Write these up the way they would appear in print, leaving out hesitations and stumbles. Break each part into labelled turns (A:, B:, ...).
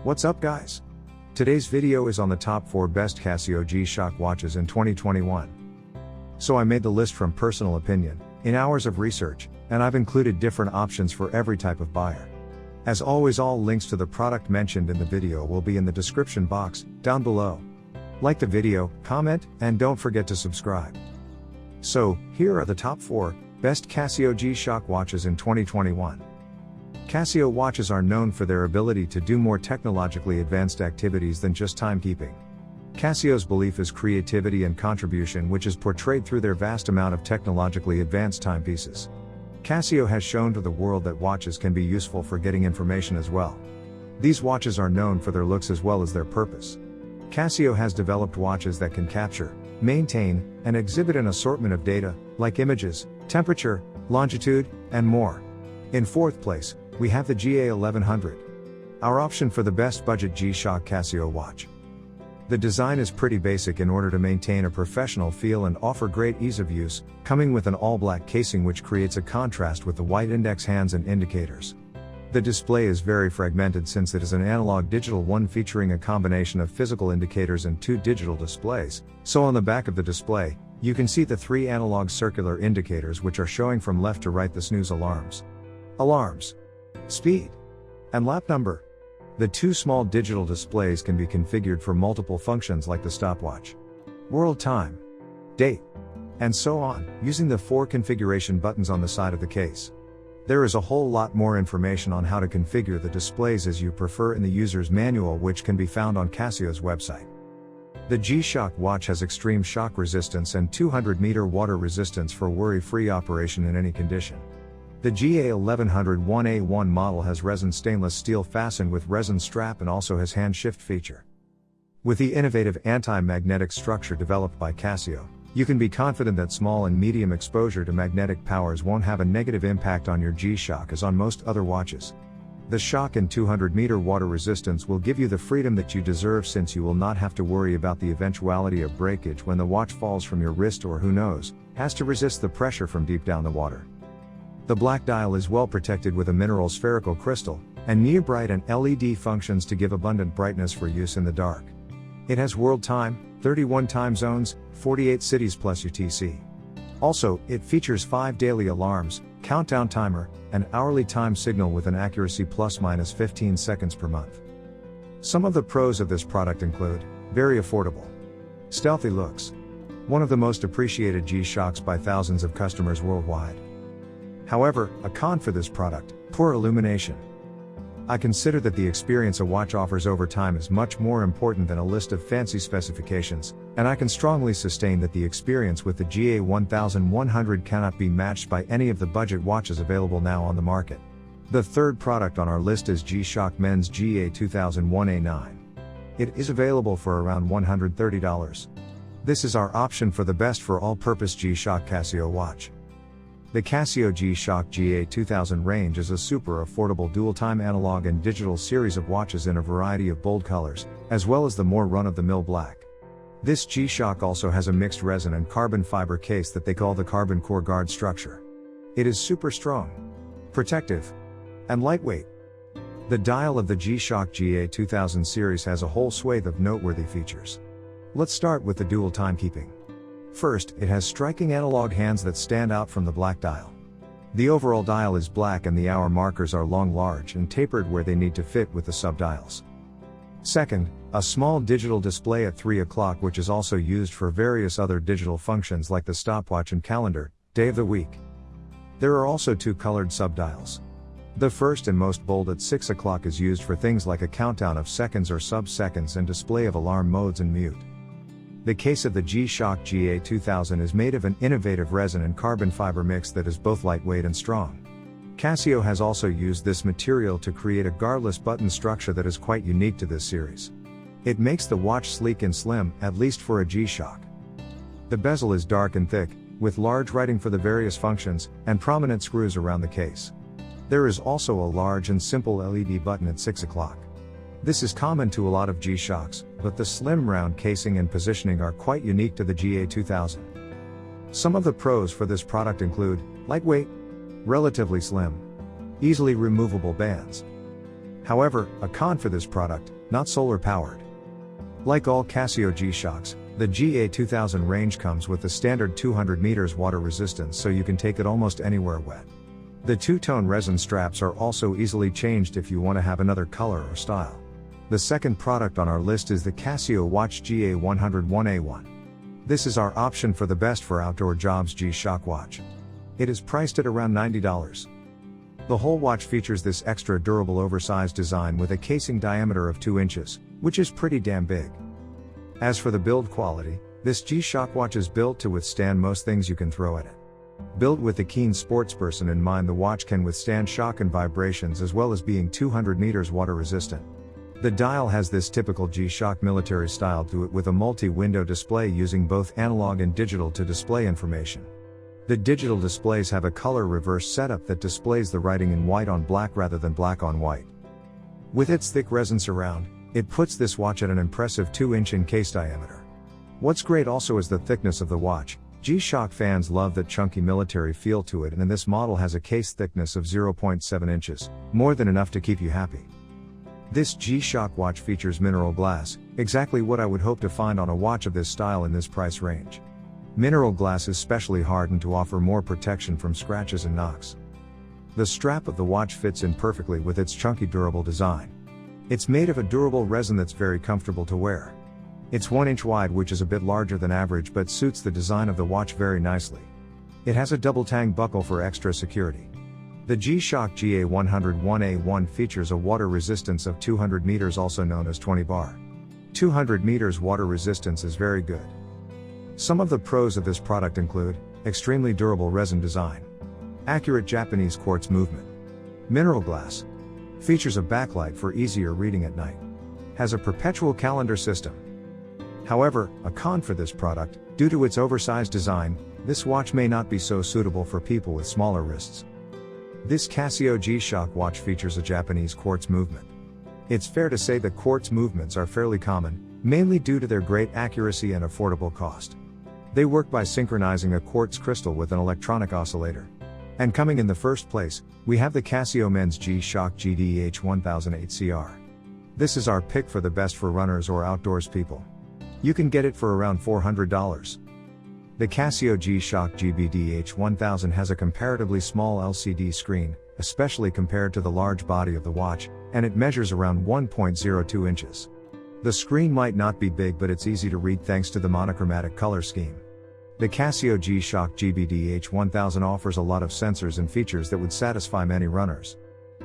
A: What's up guys? Today's video is on the top 4 best Casio G Shock watches in 2021. So I made the list from personal opinion, in hours of research, and I've included different options for every type of buyer. As always, all links to the product mentioned in the video will be in the description box, down below. Like the video, comment, and don't forget to subscribe. So, here are the top 4 best Casio G Shock watches in 2021. Casio watches are known for their ability to do more technologically advanced activities than just timekeeping. Casio's belief is creativity and contribution, which is portrayed through their vast amount of technologically advanced timepieces. Casio has shown to the world that watches can be useful for getting information as well. These watches are known for their looks as well as their purpose. Casio has developed watches that can capture, maintain, and exhibit an assortment of data, like images, temperature, longitude, and more. In 4th place, we have the GA1100. Our option for the best budget G-Shock Casio watch. The design is pretty basic in order to maintain a professional feel and offer great ease of use, coming with an all-black casing which creates a contrast with the white index hands and indicators. The display is very fragmented since it is an analog digital one featuring a combination of physical indicators and 2 digital displays, so on the back of the display, you can see the 3 analog circular indicators which are showing from left to right the snooze alarms, speed, and lap number. The 2 small digital displays can be configured for multiple functions like the stopwatch, world time, date, and so on, using the 4 configuration buttons on the side of the case. There is a whole lot more information on how to configure the displays as you prefer in the user's manual, which can be found on Casio's website. The G-Shock watch has extreme shock resistance and 200-meter water resistance for worry-free operation in any condition. The GA1100 1A1 model has resin stainless steel fastened with resin strap and also has hand shift feature. With the innovative anti-magnetic structure developed by Casio, you can be confident that small and medium exposure to magnetic powers won't have a negative impact on your G-Shock as on most other watches. The shock and 200-meter water resistance will give you the freedom that you deserve, since you will not have to worry about the eventuality of breakage when the watch falls from your wrist or, who knows, has to resist the pressure from deep down the water. The black dial is well protected with a mineral spherical crystal, and near bright and LED functions to give abundant brightness for use in the dark. It has world time, 31 time zones, 48 cities plus UTC. Also, it features 5 daily alarms, countdown timer, and hourly time signal with an accuracy ± 15 seconds per month. Some of the pros of this product include: very affordable, stealthy looks, one of the most appreciated G-Shocks by thousands of customers worldwide. However, a con for this product: poor illumination. I consider that the experience a watch offers over time is much more important than a list of fancy specifications, and I can strongly sustain that the experience with the GA1100 cannot be matched by any of the budget watches available now on the market. The 3rd product on our list is G-Shock Men's GA2001A9. It is available for around $130. This is our option for the best for all-purpose G-Shock Casio watch. The Casio G Shock GA2000 range is a super affordable dual-time analog and digital series of watches in a variety of bold colors, as well as the more run-of-the-mill black. This G-Shock also has a mixed resin and carbon fiber case that they call the Carbon Core Guard structure. It is super strong, protective, and lightweight. The dial of the G-Shock GA2000 series has a whole swathe of noteworthy features. Let's start with the dual timekeeping. First, it has striking analog hands that stand out from the black dial. The overall dial is black and the hour markers are long, large, and tapered where they need to fit with the sub-dials. Second, a small digital display at 3 o'clock, which is also used for various other digital functions like the stopwatch and calendar, day of the week. There are also 2 colored sub-dials. The first and most bold at 6 o'clock is used for things like a countdown of seconds or sub-seconds and display of alarm modes and mute. The case of the G-Shock GA2000 is made of an innovative resin and carbon fiber mix that is both lightweight and strong. Casio has also used this material to create a guardless button structure that is quite unique to this series. It makes the watch sleek and slim, at least for a G-Shock. The bezel is dark and thick, with large writing for the various functions, and prominent screws around the case. There is also a large and simple LED button at 6 o'clock. This is common to a lot of G-Shocks, but the slim round casing and positioning are quite unique to the GA2000. Some of the pros for this product include: lightweight, relatively slim, easily removable bands, However, a con for this product, not solar powered. Like all Casio G Shocks, the GA2000 range comes with the standard 200 meters water resistance, so you can take it almost anywhere wet. The two-tone resin straps are also easily changed if you want to have another color or style. The second product on our list is the Casio Watch GA101A1. This is our option for the best for outdoor jobs G Shock watch. It is priced at around $90. The whole watch features this extra durable oversized design with a casing diameter of 2 inches, which is pretty damn big. As for the build quality, this G Shock watch is built to withstand most things you can throw at it. Built with the keen sportsperson in mind, the watch can withstand shock and vibrations as well as being 200 meters water resistant. The dial has this typical G Shock military style to it with a multi-window display using both analog and digital to display information. The digital displays have a color reverse setup that displays the writing in white on black rather than black on white. With its thick resin surround, it puts this watch at an impressive 2-inch in case diameter. What's great also is the thickness of the watch. G Shock fans love that chunky military feel to it, and this model has a case thickness of 0.7 inches, more than enough to keep you happy. This G Shock watch features mineral glass, exactly what I would hope to find on a watch of this style in this price range. Mineral glass is specially hardened to offer more protection from scratches and knocks. The strap of the watch fits in perfectly with its chunky durable design. It's made of a durable resin that's very comfortable to wear. It's 1 inch wide, which is a bit larger than average but suits the design of the watch very nicely. It has a double tang buckle for extra security. The G Shock GA101A1 features a water resistance of 200 meters, also known as 20 bar. 200 meters water resistance is very good. Some of the pros of this product include extremely durable resin design, accurate Japanese quartz movement, mineral glass, features a backlight for easier reading at night, has a perpetual calendar system. However, a con for this product, due to its oversized design, this watch may not be so suitable for people with smaller wrists. This Casio G Shock watch features a Japanese quartz movement. It's fair to say that quartz movements are fairly common, mainly due to their great accuracy and affordable cost. They work by synchronizing a quartz crystal with an electronic oscillator. And coming in the first place, we have the Casio Men's G Shock GDH1008CR. This is our pick for the best for runners or outdoors people. You can get it for around $400. The Casio G Shock GBDH1000 has a comparatively small LCD screen, especially compared to the large body of the watch, and it measures around 1.02 inches. The screen might not be big, but it's easy to read thanks to the monochromatic color scheme. The Casio G Shock GBDH1000 offers a lot of sensors and features that would satisfy many runners.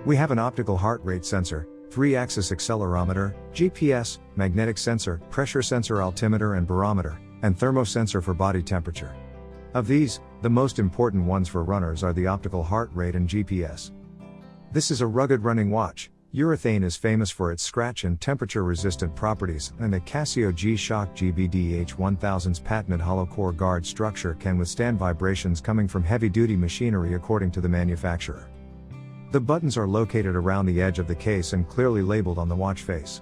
A: We have an optical heart rate sensor, 3-axis accelerometer, GPS, magnetic sensor, pressure sensor, altimeter and barometer, and thermosensor for body temperature. Of these, the most important ones for runners are the optical heart rate and GPS. This is a rugged running watch. Urethane is famous for its scratch and temperature resistant properties, and the Casio G Shock GBDH1000's patented hollow core guard structure can withstand vibrations coming from heavy duty machinery, according to the manufacturer. The buttons are located around the edge of the case and clearly labeled on the watch face.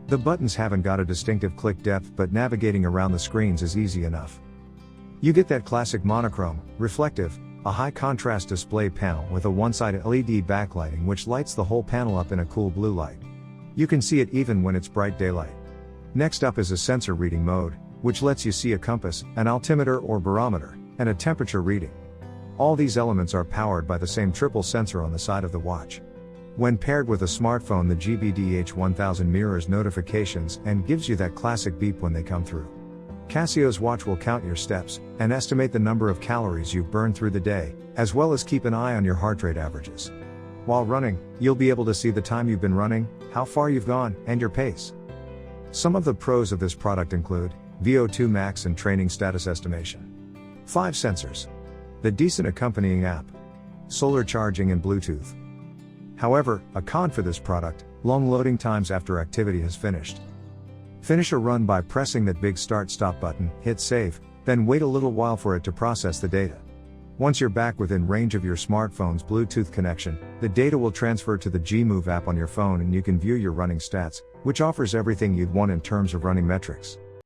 A: The buttons haven't got a distinctive click depth, but navigating around the screens is easy enough. You get that classic monochrome, reflective, a high contrast display panel with a one-side LED backlighting which lights the whole panel up in a cool blue light. You can see it even when it's bright daylight. Next up is a sensor reading mode, which lets you see a compass, an altimeter or barometer, and a temperature reading. All these elements are powered by the same triple sensor on the side of the watch. When paired with a smartphone, the GBDH1000 mirrors notifications and gives you that classic beep when they come through. Casio's watch will count your steps and estimate the number of calories you've burned through the day, as well as keep an eye on your heart rate averages. While running, you'll be able to see the time you've been running, how far you've gone, and your pace. Some of the pros of this product include VO2 max and training status estimation, 5 sensors, the decent accompanying app, solar charging and Bluetooth. However, a con for this product, long loading times after activity has finished. Finish a run by pressing that big start-stop button, hit save, then wait a little while for it to process the data. Once you're back within range of your smartphone's Bluetooth connection, the data will transfer to the G-Move app on your phone and you can view your running stats, which offers everything you'd want in terms of running metrics.